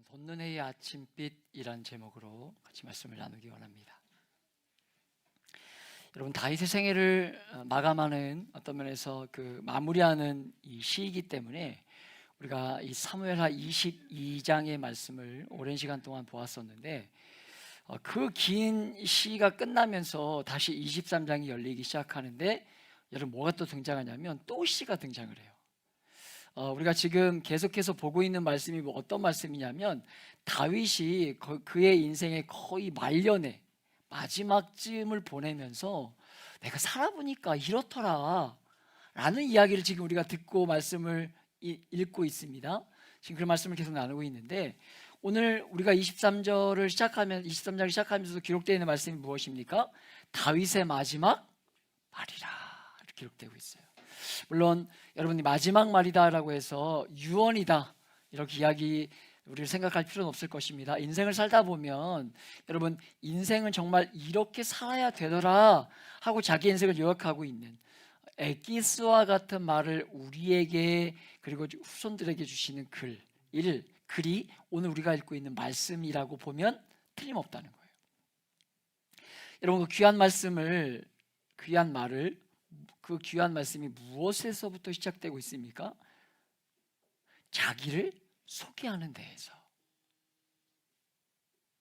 돋는 해의 아침빛이란 제목으로 같이 말씀을 나누기 원합니다. 여러분, 다윗의 생애를 마감하는 어떤 면에서 마무리하는 이 시이기 때문에 우리가 이 사무엘하 22장의 말씀을 오랜 시간 동안 보았었는데, 그 긴 시가 끝나면서 다시 23장이 열리기 시작하는데, 여러분 뭐가 또 등장하냐면 또 시가 등장을 해요. 우리가 지금 계속해서 보고 있는 말씀이 어떤 말씀이냐면, 다윗이 그의 인생의 거의 말년에 마지막쯤을 보내면서 내가 살아보니까 이렇더라 라는 이야기를 지금 우리가 듣고 말씀을 읽고 있습니다. 지금 그 말씀을 계속 나누고 있는데, 오늘 우리가 23장을 시작하면서 기록되어 있는 말씀이 무엇입니까? 다윗의 마지막 말이라 이렇게 기록되고 있어요. 물론 여러분이 마지막 말이다라고 해서 유언이다 이렇게 우리를 생각할 필요는 없을 것입니다. 인생을 살다 보면 여러분, 인생은 정말 이렇게 살아야 되더라 하고 자기 인생을 요약하고 있는 에기스와 같은 말을 우리에게 그리고 후손들에게 주시는 글이 오늘 우리가 읽고 있는 말씀이라고 보면 틀림없다는 거예요. 여러분, 그 귀한 말씀이 무엇에서부터 시작되고 있습니까? 자기를 소개하는 데에서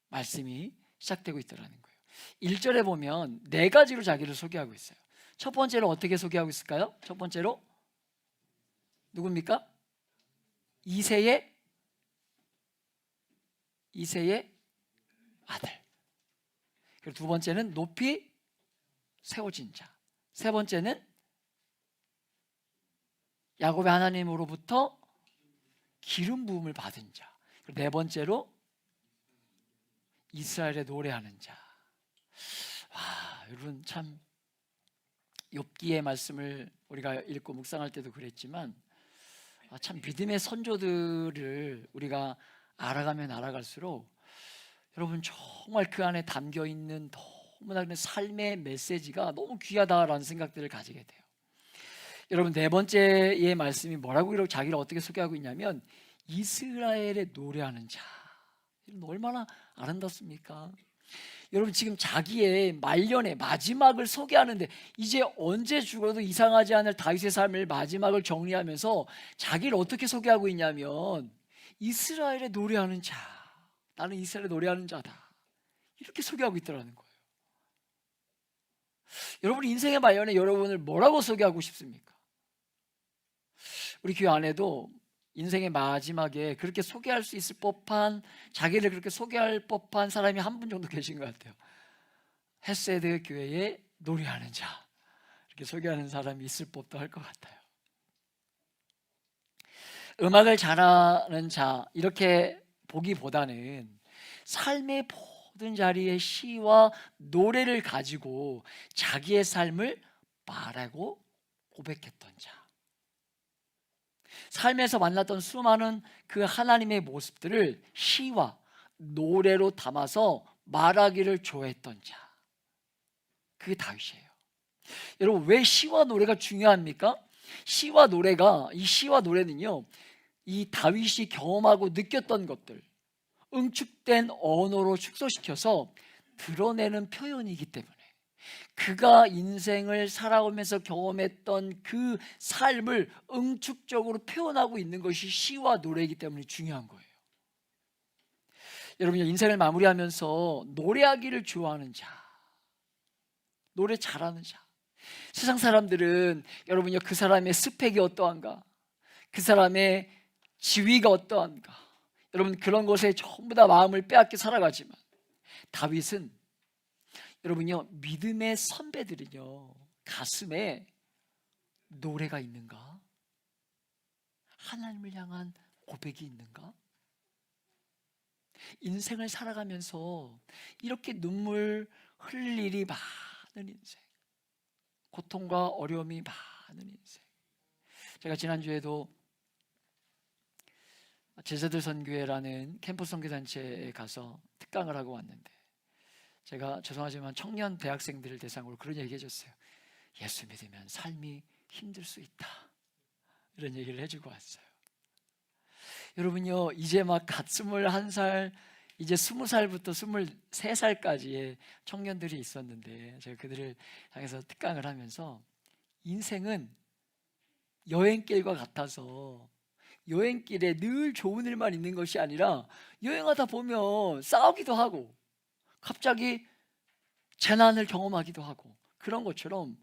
말씀이 시작되고 있더라는 거예요. 1절에 보면 네 가지로 자기를 소개하고 있어요. 첫 번째로 어떻게 소개하고 있을까요? 첫 번째로 누굽니까? 이새의 아들. 그리고 두 번째는 높이 세워진 자. 세 번째는 야곱의 하나님으로부터 기름 부음을 받은 자. 그리고 네 번째로 이스라엘에 노래하는 자. 와, 여러분, 참 욥기의 말씀을 우리가 읽고 묵상할 때도 그랬지만, 참 믿음의 선조들을 우리가 알아가면 알아갈수록 여러분, 정말 그 안에 담겨 있는 너무나 삶의 메시지가 너무 귀하다라는 생각들을 가지게 돼요. 여러분, 네 번째의 말씀이 뭐라고 자기를 어떻게 소개하고 있냐면 이스라엘에 노래하는 자. 얼마나 아름답습니까? 여러분, 지금 자기의 말년의 마지막을 소개하는데, 이제 언제 죽어도 이상하지 않을 다윗의 삶을 마지막을 정리하면서 자기를 어떻게 소개하고 있냐면 이스라엘에 노래하는 자. 나는 이스라엘에 노래하는 자다. 이렇게 소개하고 있더라는 거예요. 여러분, 인생의 말년에 여러분을 뭐라고 소개하고 싶습니까? 우리 교회 안에도 인생의 마지막에 그렇게 소개할 수 있을 법한, 자기를 그렇게 소개할 법한 사람이 한 분 정도 계신 것 같아요. 헤세드 교회에 노래하는 자, 이렇게 소개하는 사람이 있을 법도 할 것 같아요. 음악을 잘하는 자, 이렇게 보기보다는 삶의 모든 자리에 시와 노래를 가지고 자기의 삶을 말하고 고백했던 자, 삶에서 만났던 수많은 그 하나님의 모습들을 시와 노래로 담아서 말하기를 좋아했던 자, 그게 다윗이에요. 여러분, 왜 시와 노래가 중요합니까? 이 시와 노래는요, 이 다윗이 경험하고 느꼈던 것들, 응축된 언어로 축소시켜서 드러내는 표현이기 때문에, 그가 인생을 살아오면서 경험했던 그 삶을 응축적으로 표현하고 있는 것이 시와 노래이기 때문에 중요한 거예요. 여러분, 인생을 마무리하면서 노래하기를 좋아하는 자, 노래 잘하는 자. 세상 사람들은 여러분요, 그 사람의 스펙이 어떠한가, 그 사람의 지위가 어떠한가, 여러분 그런 것에 전부 다 마음을 빼앗겨 살아가지만, 다윗은 여러분요, 믿음의 선배들은요, 가슴에 노래가 있는가? 하나님을 향한 고백이 있는가? 인생을 살아가면서 이렇게 눈물 흘릴 일이 많은 인생, 고통과 어려움이 많은 인생. 제가 지난주에도 제자들 선교회라는 캠퍼스 선교단체에 가서 특강을 하고 왔는데, 제가 죄송하지만 청년 대학생들을 대상으로 그런 얘기 해줬어요. 예수 믿으면 삶이 힘들 수 있다, 이런 얘기를 해주고 왔어요. 여러분요, 이제 막 갓 21살, 이제 20살부터 23살까지의 청년들이 있었는데, 제가 그들을 향해서 특강을 하면서 인생은 여행길과 같아서 여행길에 늘 좋은 일만 있는 것이 아니라 여행하다 보면 싸우기도 하고 갑자기 재난을 경험하기도 하고, 그런 것처럼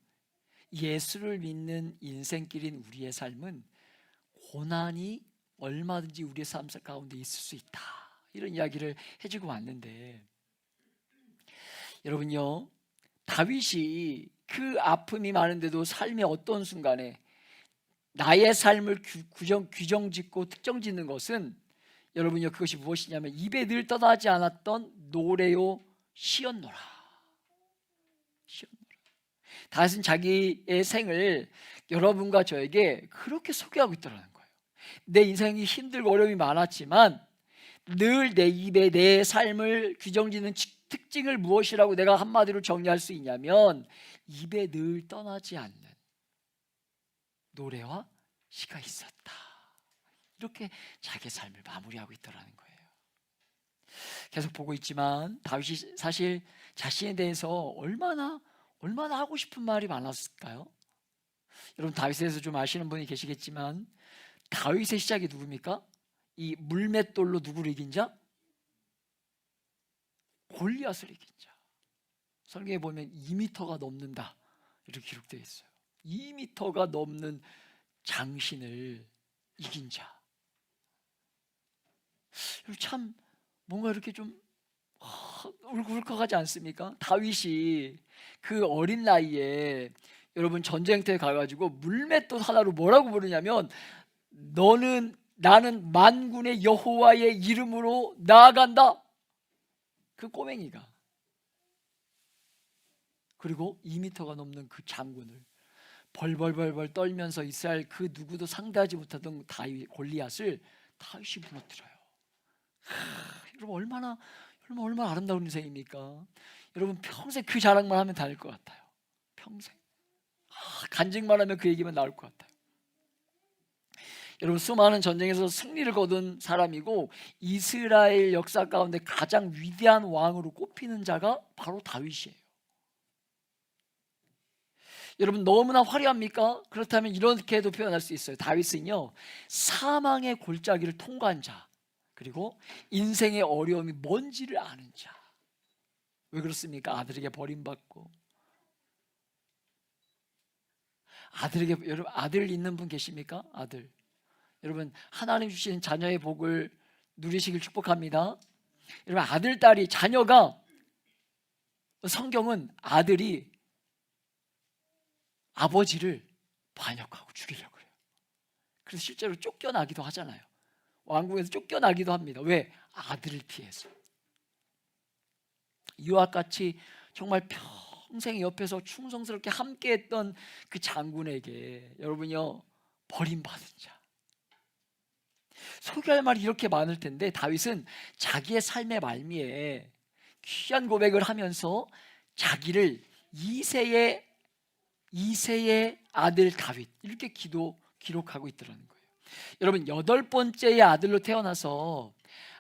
예수를 믿는 인생길인 우리의 삶은 고난이 얼마든지 우리의 삶 가운데 있을 수 있다, 이런 이야기를 해주고 왔는데, 여러분요, 다윗이 그 아픔이 많은데도 삶의 어떤 순간에 나의 삶을 규정짓고 특정짓는 것은, 여러분요, 그것이 무엇이냐면 입에 늘 떠나지 않았던 노래요 시였노라. 다윗은 자기의 생을 여러분과 저에게 그렇게 소개하고 있다는 거예요. 내 인생이 힘들고 어려움이 많았지만 늘 내 입에 내 삶을 규정짓는 특징을 무엇이라고 내가 한마디로 정리할 수 있냐면, 입에 늘 떠나지 않는 노래와 시가 있었다. 이렇게 자기의 삶을 마무리하고 있다는 거예요. 계속 보고 있지만 다윗이 사실 자신에 대해서 얼마나 하고 싶은 말이 많았을까요? 여러분, 다윗에 대해서 좀 아시는 분이 계시겠지만 다윗의 시작이 누굽니까? 이 물맷돌로 누구를 이긴 자? 골리앗을 이긴 자. 성경에 보면 2m가 넘는다, 이렇게 기록되어 있어요. 2m가 넘는 장신을 이긴 자. 참 뭔가 이렇게 좀 울컥하지 않습니까? 다윗이 그 어린 나이에 여러분 전쟁터에 가가지고 물맷돌 하나로 뭐라고 부르냐면, 나는 만군의 여호와의 이름으로 나아간다. 그 꼬맹이가, 그리고 2m가 넘는 그 장군을 벌벌벌벌 떨면서 이스라엘 그 누구도 상대하지 못하던 골리앗을 다윗이 무너뜨려요. 여러분, 얼마나 아름다운 인생입니까? 여러분, 평생 그 자랑만 하면 다닐 것 같아요. 평생 간증만 하면 그 얘기만 나올 것 같아요. 여러분, 수많은 전쟁에서 승리를 거둔 사람이고 이스라엘 역사 가운데 가장 위대한 왕으로 꼽히는 자가 바로 다윗이에요. 여러분, 너무나 화려합니까? 그렇다면 이렇게도 표현할 수 있어요. 다윗은요, 사망의 골짜기를 통과한 자, 그리고 인생의 어려움이 뭔지를 아는 자. 왜 그렇습니까? 아들에게 버림받고, 여러분, 아들 있는 분 계십니까? 아들. 여러분, 하나님 주신 자녀의 복을 누리시길 축복합니다. 여러분, 아들, 딸이, 자녀가, 성경은 아들이 아버지를 반역하고 죽이려고 해요. 그래서 실제로 쫓겨나기도 하잖아요. 왕궁에서 쫓겨나기도 합니다. 왜? 아들을 피해서. 이와 같이 정말 평생 옆에서 충성스럽게 함께했던 그 장군에게 여러분요, 버림받은 자. 소개할 말이 이렇게 많을 텐데 다윗은 자기의 삶의 말미에 귀한 고백을 하면서 자기를 이세의 아들 다윗, 이렇게 기록하고 있더라는 거예요. 여러분, 8번째의 아들로 태어나서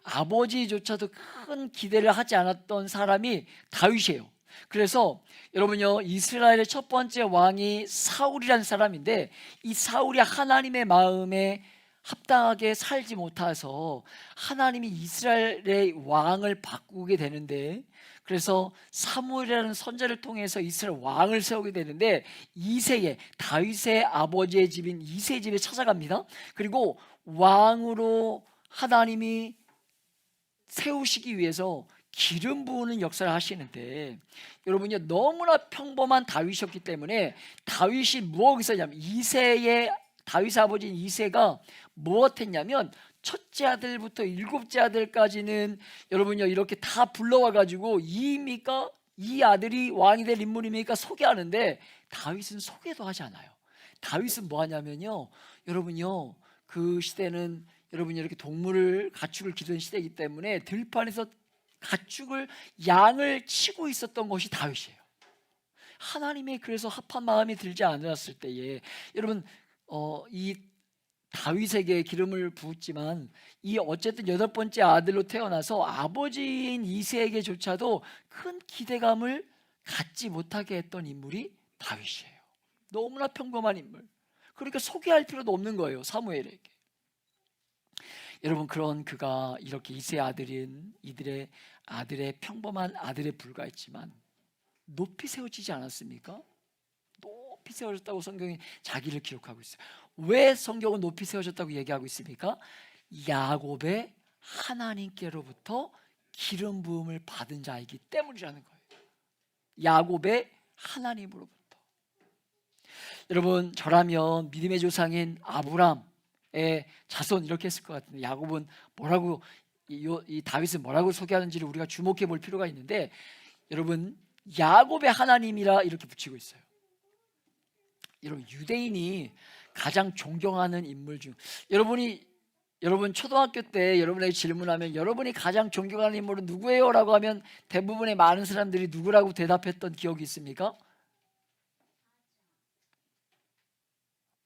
아버지조차도 큰 기대를 하지 않았던 사람이 다윗이에요. 그래서 여러분요, 이스라엘의 첫 번째 왕이 사울이라는 사람인데, 이 사울이 하나님의 마음에 합당하게 살지 못해서 하나님이 이스라엘의 왕을 바꾸게 되는데, 그래서 사무엘이라는 선지자를 통해서 이스라엘 왕을 세우게 되는데, 이새의 다윗의 아버지의 집인 이새 집에 찾아갑니다. 그리고 왕으로 하나님이 세우시기 위해서 기름 부으는 역사를 하시는데, 여러분요, 너무나 평범한 다윗이었기 때문에 다윗이 무엇을 했냐면, 다윗의 아버지인 이새가 무엇했냐면, 첫째 아들부터 7째 아들까지는 여러분요, 이렇게 다 불러와 가지고 이 아들이 왕이 될 인물입니까? 소개하는데, 다윗은 소개도 하지 않아요. 다윗은 뭐 하냐면요, 여러분요, 그 시대는 여러분이 이렇게 가축을 기르는 시대이기 때문에 들판에서 양을 치고 있었던 것이 다윗이에요. 하나님의 그래서 합한 마음이 들지 않았을 때에, 여러분, 이 다윗에게 기름을 부었지만 이 어쨌든 8번째 아들로 태어나서 아버지인 이새에게조차도 큰 기대감을 갖지 못하게 했던 인물이 다윗이에요. 너무나 평범한 인물. 그러니까 소개할 필요도 없는 거예요, 사무엘에게. 여러분, 그런 그가 이렇게 이새의 아들인 이들의 아들의 평범한 아들에 불과했지만 높이 세워지지 않았습니까? 높이 세워졌다고 성경이 자기를 기록하고 있어요. 왜 성경은 높이 세워졌다고 얘기하고 있습니까? 야곱의 하나님께로부터 기름 부음을 받은 자이기 때문이라는 거예요. 야곱의 하나님으로부터. 여러분, 저라면 믿음의 조상인 아브람의 자손 이렇게 했을 것 같은데, 야곱은 뭐라고 이 다윗은 뭐라고 소개하는지를 우리가 주목해 볼 필요가 있는데, 여러분, 야곱의 하나님이라 이렇게 붙이고 있어요. 여러분, 유대인이 가장 존경하는 인물 중, 여러분 초등학교 때 여러분에게 질문하면 여러분이 가장 존경하는 인물은 누구예요? 라고 하면 대부분의 많은 사람들이 누구라고 대답했던 기억이 있습니까?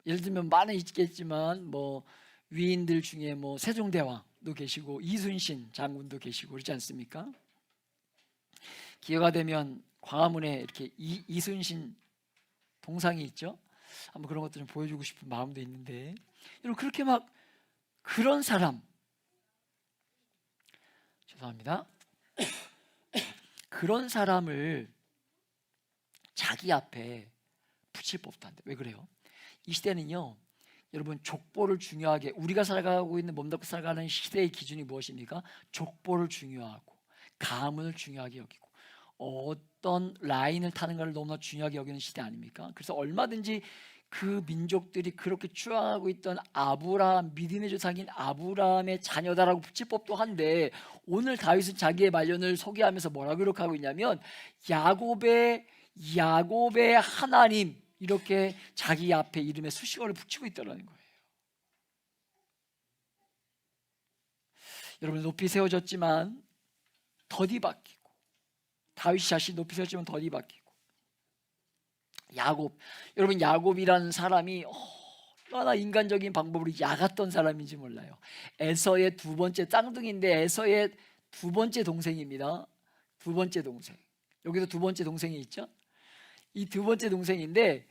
예를 들면 많은 있겠지만 뭐 위인들 중에 뭐 세종대왕도 계시고 이순신 장군도 계시고 그렇지 않습니까? 기회가 되면 광화문에 이렇게 이순신 동상이 있죠. 한번 그런 것도 좀 보여주고 싶은 마음도 있는데, 여러분 그렇게 막 그런 사람, 죄송합니다, 그런 사람을 자기 앞에 붙일 법도 한데, 왜 그래요? 이 시대는요, 여러분 족보를 중요하게, 우리가 살아가고 있는 몸담고 살아가는 시대의 기준이 무엇입니까? 족보를 중요하고 가문을 중요하게 여기고 어떤 라인을 타는 걸 너무나 중요하게 여기는 시대 아닙니까? 그래서 얼마든지 그 민족들이 그렇게 추앙하고 있던 아브라함, 믿음의 조상인 아브라함의 자녀다라고 붙일 법도 한데, 오늘 다윗은 자기의 말년을 소개하면서 뭐라고 기록하고 있냐면 야곱의 하나님, 이렇게 자기 앞에 이름에 수식어를 붙이고 있다는 거예요. 여러분, 높이 세워졌지만 더디 바뀌고, 다윗이 자신이 높이 세워지면 더디 바뀌고, 야곱, 여러분 야곱이라는 사람이 얼마나 인간적인 방법으로 야갔던 사람인지 몰라요. 에서의 두 번째 쌍둥이인데 에서의 두 번째 동생입니다. 두 번째 동생. 여기도 두 번째 동생이 있죠. 이 두 번째 동생인데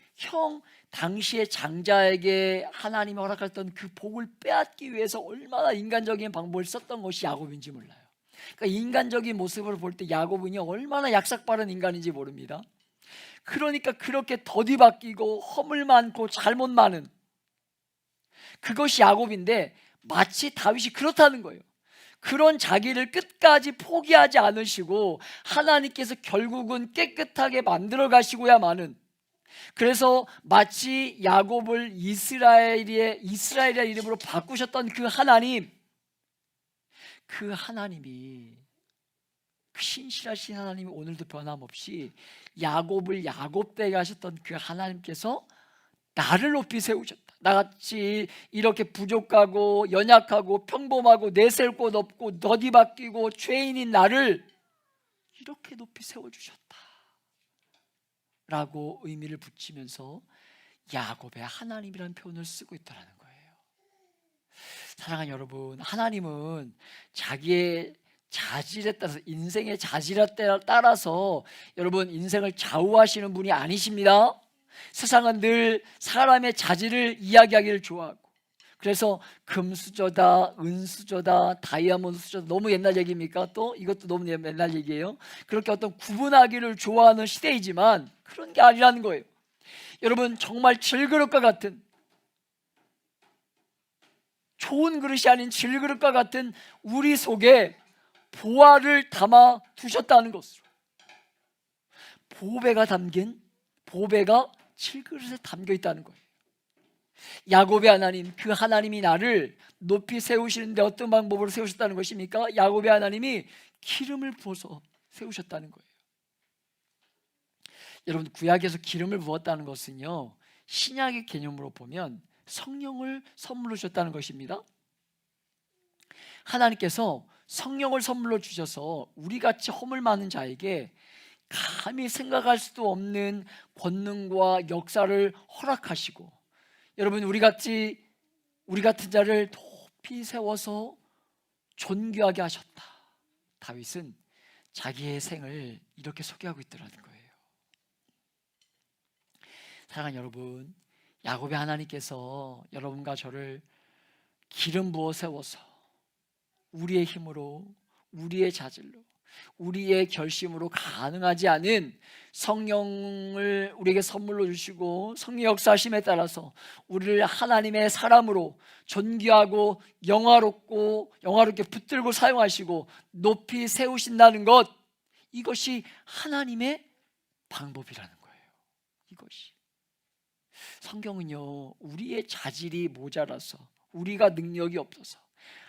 당시의 장자에게 하나님이 허락했던 그 복을 빼앗기 위해서 얼마나 인간적인 방법을 썼던 것이 야곱인지 몰라요. 그러니까 인간적인 모습을 볼 때 야곱은요 얼마나 약삭빠른 인간인지 모릅니다. 그러니까 그렇게 더디 바뀌고 허물 많고 잘못 많은 그것이 야곱인데, 마치 다윗이 그렇다는 거예요. 그런 자기를 끝까지 포기하지 않으시고 하나님께서 결국은 깨끗하게 만들어 가시고야마는, 그래서 마치 야곱을 이스라엘이라 이름으로 바꾸셨던 그 하나님이, 그 신실하신 하나님이 오늘도 변함없이 야곱을 야곱되게 하셨던 그 하나님께서 나를 높이 세우셨다. 나같이 이렇게 부족하고 연약하고 평범하고 내세울 곳 없고 더디 바뀌고 죄인인 나를 이렇게 높이 세워주셨다 라고 의미를 붙이면서 야곱의 하나님이라는 표현을 쓰고 있다는 거예요. 사랑하는 여러분, 하나님은 자기의 자질에 따라서, 인생의 자질에 따라서 여러분 인생을 좌우하시는 분이 아니십니다. 세상은 늘 사람의 자질을 이야기하기를 좋아하고, 그래서 금수저다, 은수저다, 다이아몬드 수저다, 너무 옛날 얘기입니까? 또 이것도 너무 옛날 얘기예요. 그렇게 어떤 구분하기를 좋아하는 시대이지만 그런 게 아니라는 거예요. 여러분, 정말 질그릇과 같은, 좋은 그릇이 아닌 질그릇과 같은 우리 속에 보화를 담아 두셨다는 것으로, 보배가 질그릇에 담겨 있다는 거예요. 야곱의 하나님, 그 하나님이 나를 높이 세우시는데 어떤 방법으로 세우셨다는 것입니까? 야곱의 하나님이 기름을 부어서 세우셨다는 거예요. 여러분, 구약에서 기름을 부었다는 것은요, 신약의 개념으로 보면 성령을 선물로 주셨다는 것입니다. 하나님께서 성령을 선물로 주셔서 우리같이 허물 많은 자에게 감히 생각할 수도 없는 권능과 역사를 허락하시고, 여러분 우리같이 우리 같은 자를 높이 세워서 존귀하게 하셨다. 다윗은 자기의 생을 이렇게 소개하고 있더라는 거예요. 사랑하는 여러분, 야곱의 하나님께서 여러분과 저를 기름 부어 세워서 우리의 힘으로, 우리의 자질로, 우리의 결심으로 가능하지 않은 성령을 우리에게 선물로 주시고 성령 역사하심에 따라서 우리를 하나님의 사람으로 존귀하고 영화롭게 붙들고 사용하시고 높이 세우신다는 것, 이것이 하나님의 방법이라는 거예요. 이것이. 성경은요, 우리의 자질이 모자라서, 우리가 능력이 없어서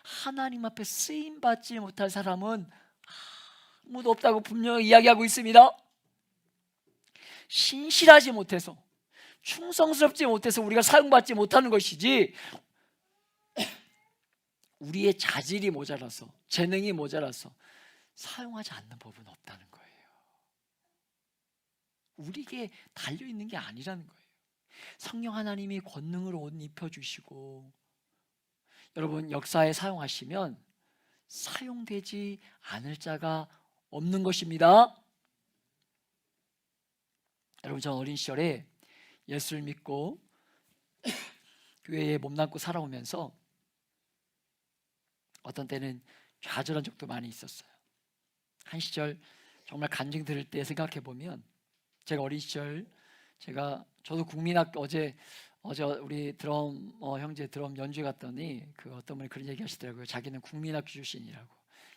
하나님 앞에 쓰임받지 못할 사람은 아무도 없다고 분명히 이야기하고 있습니다. 신실하지 못해서, 충성스럽지 못해서 우리가 사용받지 못하는 것이지, 우리의 자질이 모자라서, 재능이 모자라서 사용하지 않는 법은 없다는 거예요. 우리에게 달려있는 게 아니라는 거예요. 성령 하나님이 권능을 옷 입혀주시고 여러분 역사에 사용하시면 사용되지 않을 자가 없는 것입니다. 여러분, 전 어린 시절에 예수를 믿고 교회에 몸담고 살아오면서 어떤 때는 좌절한 적도 많이 있었어요. 한 시절 정말 간증 들을 때 생각해 보면, 제가 어린 시절 저도 국민학교 어제 우리 드럼 형제 드럼 연주회 갔더니 그 어떤 분이 그런 얘기 하시더라고요. 자기는 국민학교 출신이라고.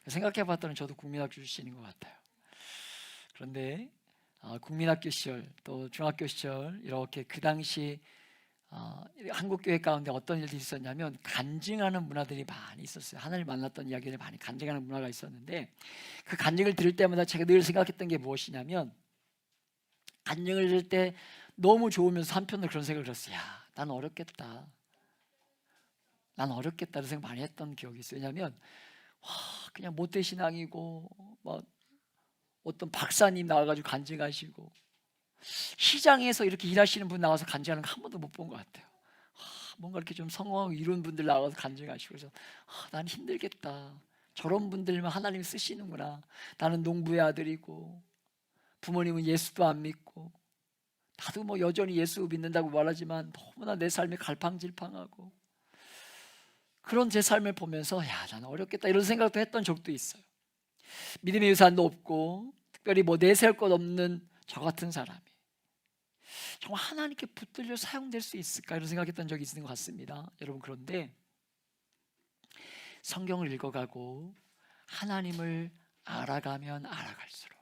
생각해 봤더니 저도 국민학교 출신인 것 같아요. 그런데 국민학교 시절 또 중학교 시절 이렇게 그 당시 한국 교회 가운데 어떤 일들이 있었냐면 간증하는 문화들이 많이 있었어요. 하나님 만났던 이야기를 많이 간증하는 문화가 있었는데, 그 간증을 들을 때마다 제가 늘 생각했던 게 무엇이냐면, 간증을 들을 때 너무 좋으면서 한편으로 그런 생각을 했어요. 야, 난 어렵겠다. 이런 생각 많이 했던 기억이 있어요. 왜냐하면 그냥 모태신앙이고 막 어떤 박사님 나와가지고 간증하시고, 시장에서 이렇게 일하시는 분 나와서 간증하는 거 한 번도 못 본 것 같아요. 뭔가 이렇게 좀 성공하고 이런 분들 나와서 간증하시고, 그래서 난 힘들겠다. 저런 분들만 하나님 쓰시는구나. 나는 농부의 아들이고 부모님은 예수도 안 믿고, 나도 뭐 여전히 예수 믿는다고 말하지만 너무나 내 삶이 갈팡질팡하고, 그런 제 삶을 보면서 나는 어렵겠다 이런 생각도 했던 적도 있어요. 믿음의 유산도 없고 특별히 뭐 내세울 것 없는 저 같은 사람이 정말 하나님께 붙들려 사용될 수 있을까 이런 생각했던 적이 있는 것 같습니다. 여러분, 그런데 성경을 읽어가고 하나님을 알아가면 알아갈수록,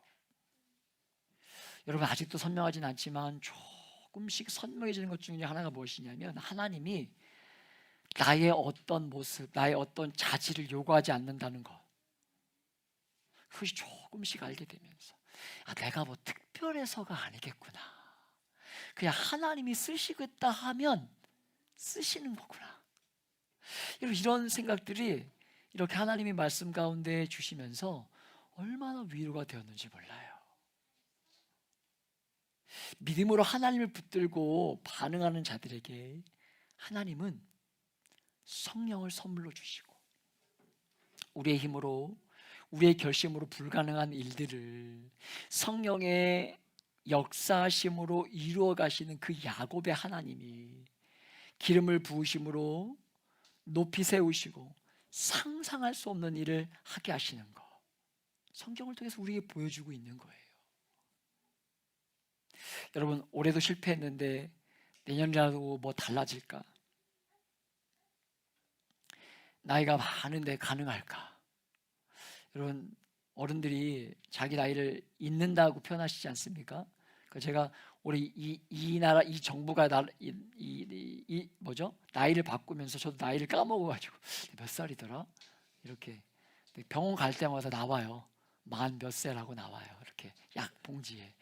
여러분 아직도 선명하진 않지만 조금씩 선명해지는 것 중에 하나가 무엇이냐면, 하나님이 나의 어떤 모습, 나의 어떤 자질을 요구하지 않는다는 것, 그것이 조금씩 알게 되면서 내가 뭐 특별해서가 아니겠구나, 그냥 하나님이 쓰시겠다 하면 쓰시는 거구나, 이런 생각들이 이렇게 하나님의 말씀 가운데 주시면서 얼마나 위로가 되었는지 몰라요. 믿음으로 하나님을 붙들고 반응하는 자들에게 하나님은 성령을 선물로 주시고, 우리의 힘으로, 우리의 결심으로 불가능한 일들을 성령의 역사하심으로 이루어 가시는 그 야곱의 하나님이 기름을 부으심으로 높이 세우시고 상상할 수 없는 일을 하게 하시는 것, 성경을 통해서 우리에게 보여주고 있는 거예요. 여러분, 올해도 실패했는데 내년이라도 뭐 달라질까? 나이가 많은데 가능할까? 여러분, 어른들이 자기 나이를 잊는다고 표현하시지 않습니까? 제가 우리 이 나라 이 정부가 나이를 바꾸면서 저도 나이를 까먹어가지고 몇 살이더라? 이렇게 병원 갈 때마다 나와요. 만 몇 세라고 나와요. 이렇게 약 봉지에.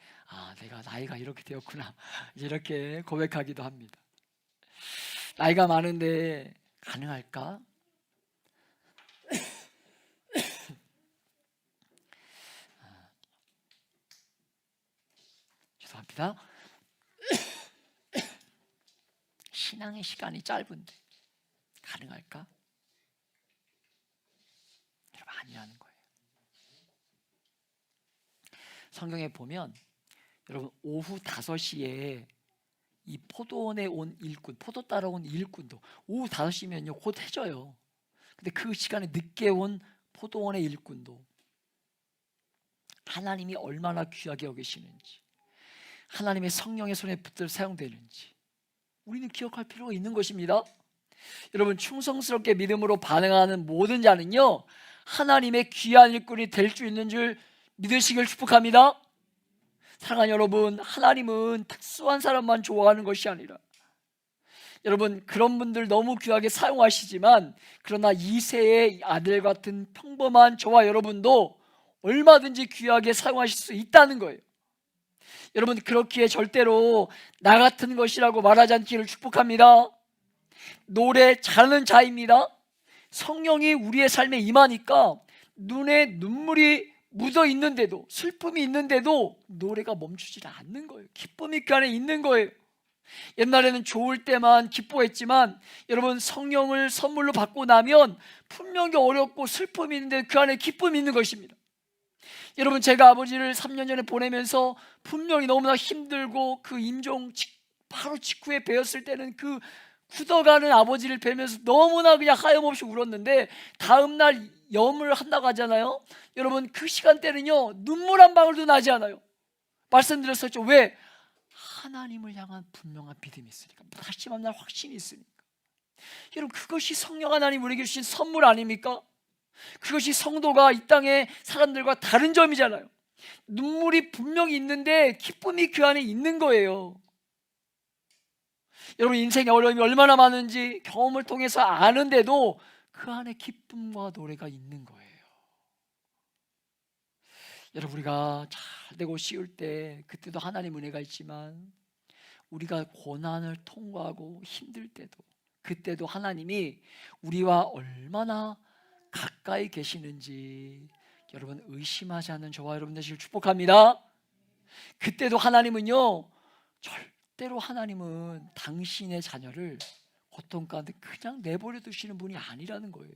내가 나이가 이렇게 되었구나. 이렇게 고백하기도 합니다. 나이가 많은데 가능할까? 죄송합니다. 신앙의 시간이 짧은데 가능할까? 여러분, 아니라는 거예요. 성경에 보면 여러분 오후 5시에 이 포도원에 온 일꾼, 포도 따러 온 일꾼도 오후 5시면요 곧 해져요. 근데 그 시간에 늦게 온 포도원의 일꾼도 하나님이 얼마나 귀하게 여기시는지, 하나님의 성령의 손에 붙들어 사용되는지 우리는 기억할 필요가 있는 것입니다. 여러분, 충성스럽게 믿음으로 반응하는 모든 자는요 하나님의 귀한 일꾼이 될 수 있는 줄 믿으시길 축복합니다. 사랑하는 여러분, 하나님은 특수한 사람만 좋아하는 것이 아니라, 여러분 그런 분들 너무 귀하게 사용하시지만, 그러나 이세의 아들 같은 평범한 저와 여러분도 얼마든지 귀하게 사용하실 수 있다는 거예요. 여러분, 그렇기에 절대로 나 같은 것이라고 말하지 않기를 축복합니다. 노래 잘하는 자입니다. 성령이 우리의 삶에 임하니까 눈에 눈물이 묻어 있는데도, 슬픔이 있는데도 노래가 멈추지 않는 거예요. 기쁨이 그 안에 있는 거예요. 옛날에는 좋을 때만 기뻐했지만 여러분, 성령을 선물로 받고 나면 분명히 어렵고 슬픔이 있는데 그 안에 기쁨이 있는 것입니다. 여러분, 제가 아버지를 3년 전에 보내면서 분명히 너무나 힘들고 그 임종 바로 직후에 뵈었을 때는 그 굳어가는 아버지를 뵈면서 너무나 그냥 하염없이 울었는데, 다음날 염을 한다고 하잖아요. 여러분, 그 시간대는요 눈물 한 방울도 나지 않아요. 말씀드렸었죠. 왜? 하나님을 향한 분명한 믿음이 있으니까, 다시 만날 확신이 있으니까. 여러분, 그것이 성령 하나님 우리에게 주신 선물 아닙니까? 그것이 성도가 이 땅의 사람들과 다른 점이잖아요. 눈물이 분명히 있는데 기쁨이 그 안에 있는 거예요. 여러분, 인생의 어려움이 얼마나 많은지 경험을 통해서 아는데도 그 안에 기쁨과 노래가 있는 거예요. 여러분, 우리가 잘 되고 쉬울 때 그때도 하나님 은혜가 있지만, 우리가 고난을 통과하고 힘들 때도 그때도 하나님이 우리와 얼마나 가까이 계시는지 여러분 의심하지 않는 저와 여러분 되시길 축복합니다. 그때도 하나님은요 절대로 하나님은 당신의 자녀를 고통 가운데 그냥 내버려 두시는 분이 아니라는 거예요.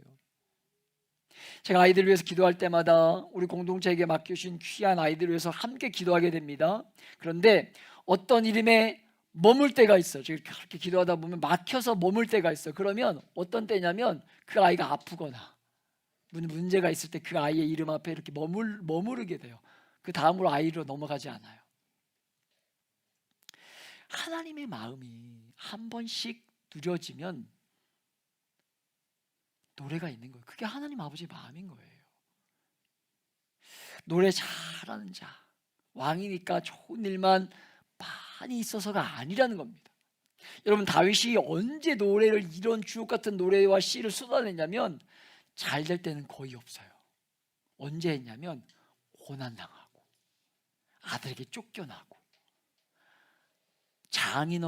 제가 아이들을 위해서 기도할 때마다 우리 공동체에게 맡겨주신 귀한 아이들을 위해서 함께 기도하게 됩니다. 그런데 어떤 이름에 머물 때가 있어요. 그렇게 기도하다 보면 막혀서 머물 때가 있어요. 그러면 어떤 때냐면 그 아이가 아프거나 문제가 있을 때 그 아이의 이름 앞에 이렇게 머무르게 돼요. 그 다음으로 아이로 넘어가지 않아요. 하나님의 마음이 한 번씩 누려지면 노래가 있는 거예요. 그게 하나님 아버지의 마음인 거예요. 노래 잘하는 자, 왕이니까 좋은 일만 많이 있어서가 아니라는 겁니다. 여러분, 다윗이 언제 노래를, 이런 주옥 같은 노래와 시를 쏟아냈냐면 잘 될 때는 거의 없어요. 언제 했냐면 고난당하고 아들에게 쫓겨나고 장인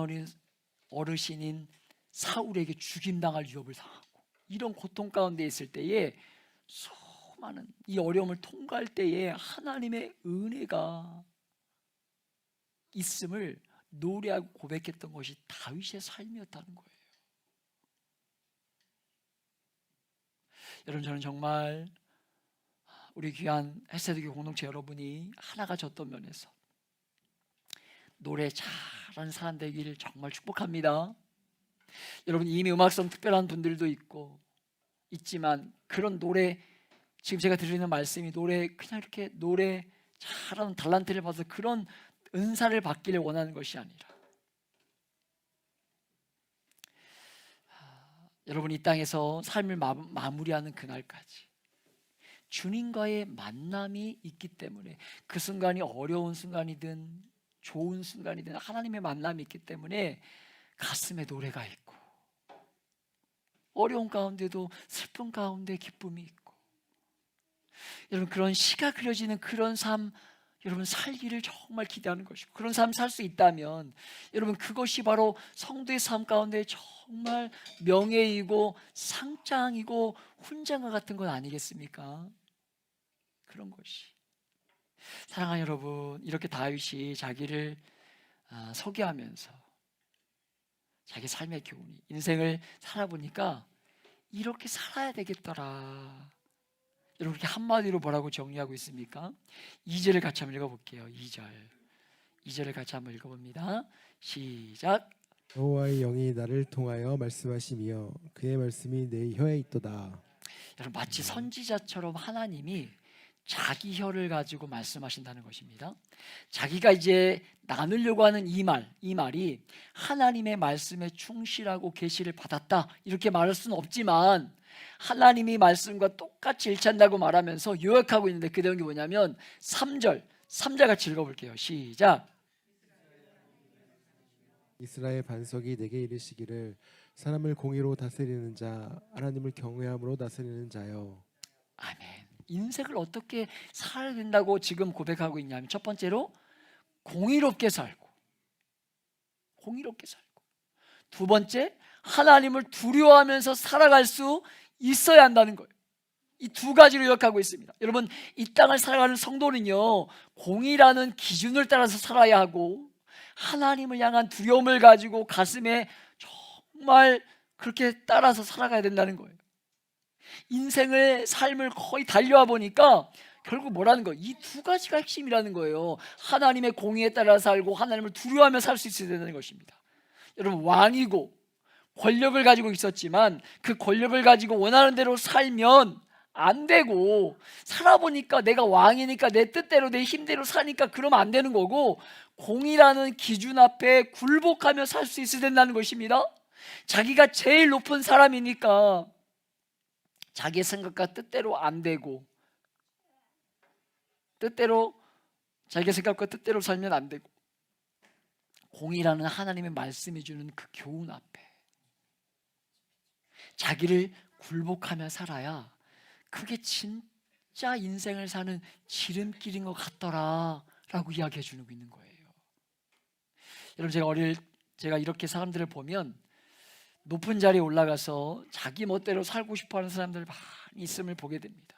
어르신인 사울에게 죽임당할 위협을 당하고 이런 고통 가운데 있을 때에, 수많은 이 어려움을 통과할 때에 하나님의 은혜가 있음을 노래하고 고백했던 것이 다윗의 삶이었다는 거예요. 여러분, 저는 정말 우리 귀한 헬세드교 공동체 여러분이 하나가 졌던 면에서 노래 잘하는 사람 되기를 정말 축복합니다. 여러분, 이미 음악성 특별한 분들도 있지만 그런 노래, 지금 제가 드리는 말씀이 노래 그냥 이렇게 노래 잘하는 달란트를 받아서 그런 은사를 받기를 원하는 것이 아니라, 여러분 이 땅에서 삶을 마무리하는 그날까지 주님과의 만남이 있기 때문에, 그 순간이 어려운 순간이든 좋은 순간이든 하나님의 만남이 있기 때문에 가슴에 노래가 있고, 어려운 가운데도 슬픈 가운데 기쁨이 있고, 여러분 그런 시가 그려지는 그런 삶 여러분 살기를 정말 기대하는 것이고, 그런 삶 살 수 있다면 여러분 그것이 바로 성도의 삶 가운데 정말 명예이고 상장이고 훈장과 같은 것 아니겠습니까? 그런 것이, 사랑하는 여러분, 이렇게 다윗이 자기를 소개하면서 자기 삶의 교훈이, 인생을 살아보니까 이렇게 살아야 되겠더라. 여러분 이렇게 한마디로 뭐라고 정리하고 있습니까? 2절을 같이 한번 읽어볼게요. 2절을 같이 한번 읽어봅니다. 시작. 여호와의 영이 나를 통하여 말씀하시며 그의 말씀이 내 혀에 있도다. 여러분 마치 선지자처럼 하나님이 자기 혀를 가지고 말씀하신다는 것입니다. 자기가 이제 나누려고 하는 이 말이 하나님의 말씀에 충실하고 계시를 받았다 이렇게 말할 수는 없지만 하나님이 말씀과 똑같이 일치한다고 말하면서 요약하고 있는데 그 내용이 뭐냐면 3절 같이 읽어볼게요. 시작. 이스라엘 반석이 내게 이르시기를 사람을 공의로 다스리는 자 하나님을 경외함으로 다스리는 자여. 아멘. 인생을 어떻게 살아야 된다고 지금 고백하고 있냐면 첫 번째로 공의롭게 살고 두 번째 하나님을 두려워하면서 살아갈 수 있어야 한다는 거예요. 이 두 가지로 요약하고 있습니다. 여러분 이 땅을 살아가는 성도는요 공의라는 기준을 따라서 살아야 하고 하나님을 향한 두려움을 가지고 가슴에 정말 그렇게 따라서 살아가야 된다는 거예요. 인생의 삶을 거의 달려와 보니까 결국 뭐라는 거예요? 이 두 가지가 핵심이라는 거예요. 하나님의 공의에 따라 살고 하나님을 두려워하며 살 수 있어야 되는 것입니다. 여러분 왕이고 권력을 가지고 있었지만 그 권력을 가지고 원하는 대로 살면 안 되고 살아보니까 내가 왕이니까 내 뜻대로 내 힘대로 사니까 그러면 안 되는 거고 공의라는 기준 앞에 굴복하며 살 수 있어야 된다는 것입니다. 자기가 제일 높은 사람이니까 자기의 생각과 뜻대로 안 되고 자기의 생각과 뜻대로 살면 안 되고 공의라는 하나님의 말씀해 주는 그 교훈 앞에 자기를 굴복하며 살아야 그게 진짜 인생을 사는 지름길인 것 같더라 라고 이야기해 주고 있는 거예요. 여러분 제가 이렇게 사람들을 보면 높은 자리에 올라가서 자기 멋대로 살고 싶어하는 사람들 많이 있음을 보게 됩니다.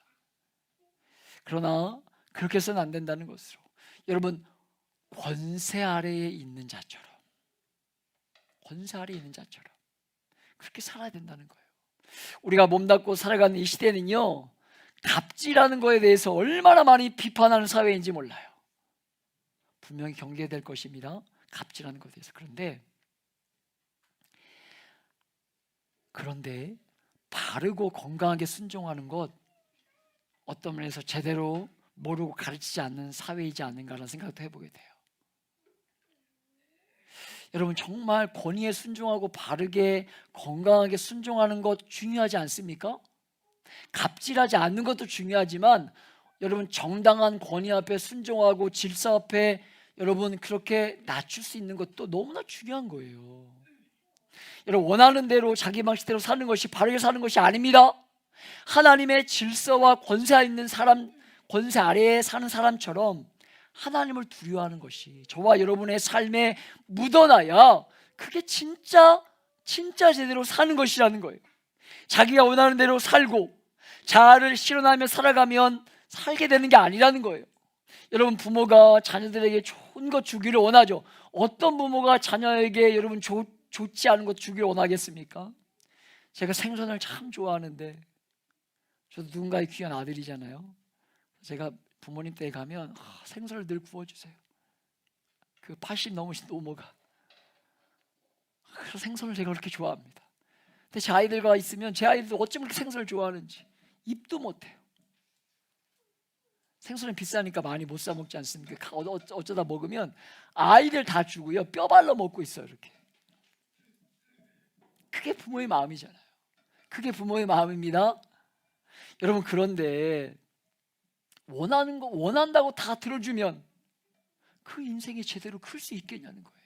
그러나 그렇게 해서는 안 된다는 것으로 여러분 권세 아래에 있는 자처럼 그렇게 살아야 된다는 거예요. 우리가 몸담고 살아가는 이 시대는요 갑질하는 거에 대해서 얼마나 많이 비판하는 사회인지 몰라요. 분명히 경계될 것입니다. 갑질하는 것에 대해서. 그런데 바르고 건강하게 순종하는 것 어떤 면에서 제대로 모르고 가르치지 않는 사회이지 않는가라는 생각도 해보게 돼요. 여러분 정말 권위에 순종하고 바르게 건강하게 순종하는 것 중요하지 않습니까? 갑질하지 않는 것도 중요하지만 여러분 정당한 권위 앞에 순종하고 질서 앞에 여러분 그렇게 낮출 수 있는 것도 너무나 중요한 거예요. 여러분 원하는 대로 자기 방식대로 사는 것이 바르게 사는 것이 아닙니다. 하나님의 질서와 권세 아래에 사는 사람처럼 하나님을 두려워하는 것이 저와 여러분의 삶에 묻어나야 그게 진짜 제대로 사는 것이라는 거예요. 자기가 원하는 대로 살고 자아를 실현하며 살아가면 살게 되는 게 아니라는 거예요. 여러분 부모가 자녀들에게 좋은 것 주기를 원하죠. 어떤 부모가 자녀에게 여러분 좋지 않은 것 주기를 원하겠습니까? 제가 생선을 참 좋아하는데 저도 누군가의 귀한 아들이잖아요. 제가 부모님 댁에 가면 생선을 늘 구워주세요. 그 80 넘으신 노모가. 그래서 생선을 제가 그렇게 좋아합니다. 근데 제 아이들과 있으면 제 아이들도 어쩜 그렇게 생선을 좋아하는지 입도 못해요. 생선은 비싸니까 많이 못 사 먹지 않습니까? 어쩌다 먹으면 아이들 다 주고요 뼈발라 먹고 있어요. 이렇게. 그게 부모의 마음이잖아요. 그게 부모의 마음입니다. 여러분 그런데 원하는 거 원한다고 다 들어주면 그 인생이 제대로 클 수 있겠냐는 거예요.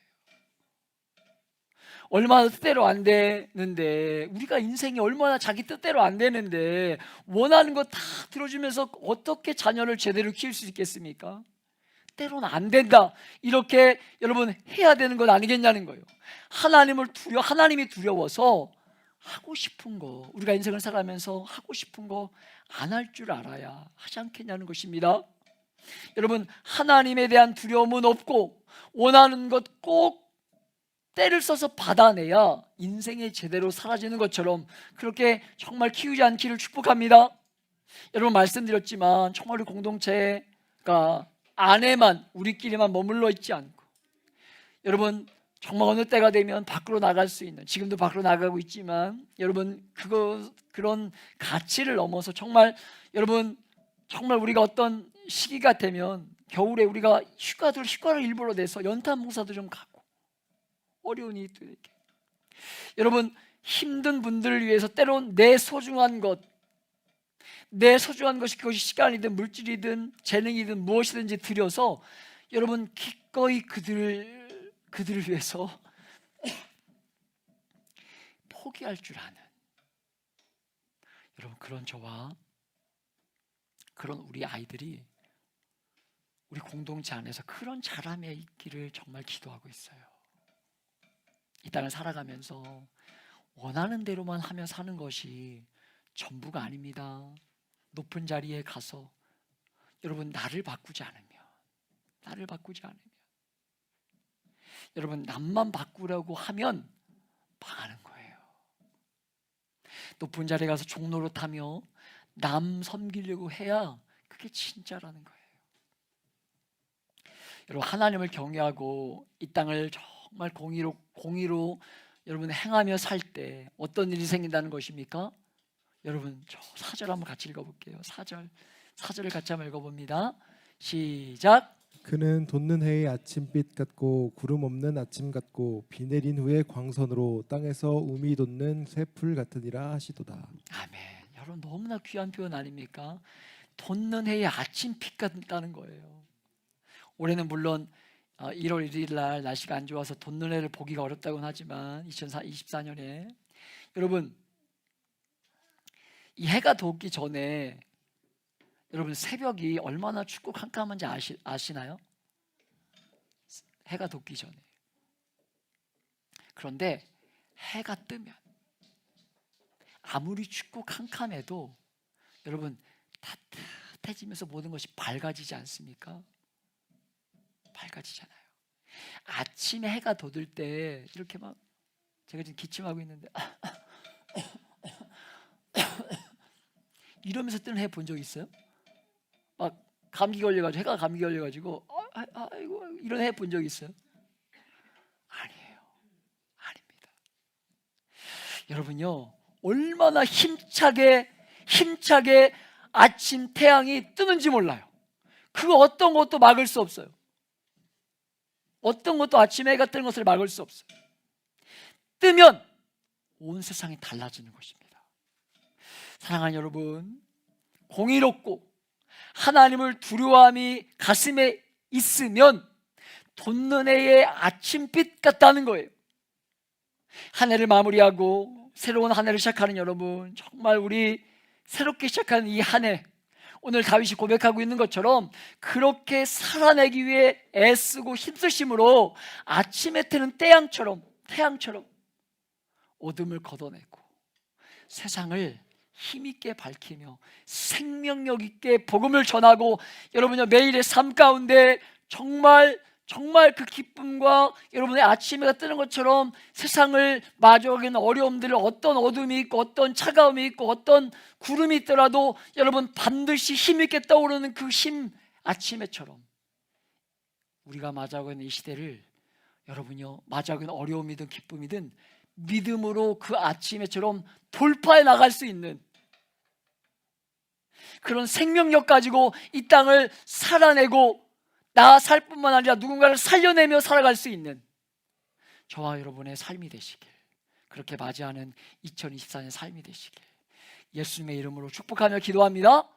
얼마나 뜻대로 안 되는데 우리가 인생이 얼마나 자기 뜻대로 안 되는데 원하는 거 다 들어주면서 어떻게 자녀를 제대로 키울 수 있겠습니까? 때로는 안 된다 이렇게 여러분 해야 되는 건 아니겠냐는 거예요. 하나님이 두려워서 하고 싶은 거 우리가 인생을 살아가면서 하고 싶은 거 안 할 줄 알아야 하지 않겠냐는 것입니다. 여러분 하나님에 대한 두려움은 없고 원하는 것 꼭 때를 써서 받아내야 인생이 제대로 사라지는 것처럼 그렇게 정말 키우지 않기를 축복합니다. 여러분 말씀드렸지만 정말 우리 공동체가 안에만 우리끼리만 머물러 있지 않고 여러분 정말 어느 때가 되면 밖으로 나갈 수 있는, 지금도 밖으로 나가고 있지만 여러분 그런 가치를 넘어서 정말 여러분 정말 우리가 어떤 시기가 되면 겨울에 우리가 휴가를 일부러 내서 연탄 봉사도 좀 가고 어려운 일도 이렇게 여러분 힘든 분들을 위해서 때론 내 소중한 것이 그것이 시간이든 물질이든 재능이든 무엇이든지 들여서 여러분 기꺼이 그들을 위해서 포기할 줄 아는 여러분 그런 저와 그런 우리 아이들이 우리 공동체 안에서 그런 자람에 있기를 정말 기도하고 있어요. 이 땅을 살아가면서 원하는 대로만 하며 사는 것이 전부가 아닙니다. 높은 자리에 가서 여러분 나를 바꾸지 않으면 여러분 남만 바꾸려고 하면 망하는 거예요. 높은 자리에 가서 종노릇하며 남 섬기려고 해야 그게 진짜라는 거예요. 여러분 하나님을 경외하고 이 땅을 정말 공의로 여러분 행하며 살 때 어떤 일이 생긴다는 것입니까? 여러분 저 4절 한번 같이 읽어볼게요. 4절을 같이 한번 읽어봅니다. 시작. 그는 돋는 해의 아침빛 같고 구름 없는 아침 같고 비 내린 후에 광선으로 땅에서 우미 돋는 새풀 같으니라 하시도다. 아멘. 여러분 너무나 귀한 표현 아닙니까? 돋는 해의 아침빛 같다는 거예요. 올해는 물론 1월 1일 날 날씨가 안 좋아서 돋는 해를 보기가 어렵다고는 하지만 2024년에 여러분 이 해가 돋기 전에 여러분 새벽이 얼마나 춥고 캄캄한지 아시나요? 해가 돋기 전에. 그런데 해가 뜨면 아무리 춥고 캄캄해도 여러분 따뜻해지면서 모든 것이 밝아지지 않습니까? 밝아지잖아요. 아침에 해가 돋을 때 이렇게 막 제가 지금 기침하고 있는데 이러면서 뜨는 해 본 적 있어요? 막 감기 걸려가지고 해가 감기 걸려가지고 아이고 이런 해 본 적 있어요? 아니에요. 아닙니다. 여러분요 얼마나 힘차게 아침 태양이 뜨는지 몰라요. 그 어떤 것도 막을 수 없어요. 어떤 것도 아침에 해가 뜨는 것을 막을 수 없어요. 뜨면 온 세상이 달라지는 것입니다. 사랑하는 여러분, 공의롭고 하나님을 두려워함이 가슴에 있으면 돋는 해의 아침빛 같다는 거예요. 한 해를 마무리하고 새로운 한 해를 시작하는 여러분, 정말 우리 새롭게 시작하는 이 한 해, 오늘 다윗이 고백하고 있는 것처럼 그렇게 살아내기 위해 애쓰고 힘쓰심으로 아침에 뜨는 태양처럼 어둠을 걷어내고 세상을 힘있게 밝히며 생명력 있게 복음을 전하고 여러분의 매일의 삶 가운데 정말 그 기쁨과 여러분의 아침에가 뜨는 것처럼 세상을 마주하는 어려움들을 어떤 어둠이 있고 어떤 차가움이 있고 어떤 구름이 있더라도 여러분 반드시 힘있게 떠오르는 그 힘 아침에처럼 우리가 맞이하고 있는 이 시대를 여러분요 맞이하고 있는 어려움이든 기쁨이든 믿음으로 그 아침에처럼 돌파해 나갈 수 있는 그런 생명력 가지고 이 땅을 살아내고 나 살 뿐만 아니라 누군가를 살려내며 살아갈 수 있는 저와 여러분의 삶이 되시길, 그렇게 맞이하는 2024년 삶이 되시길 예수님의 이름으로 축복하며 기도합니다.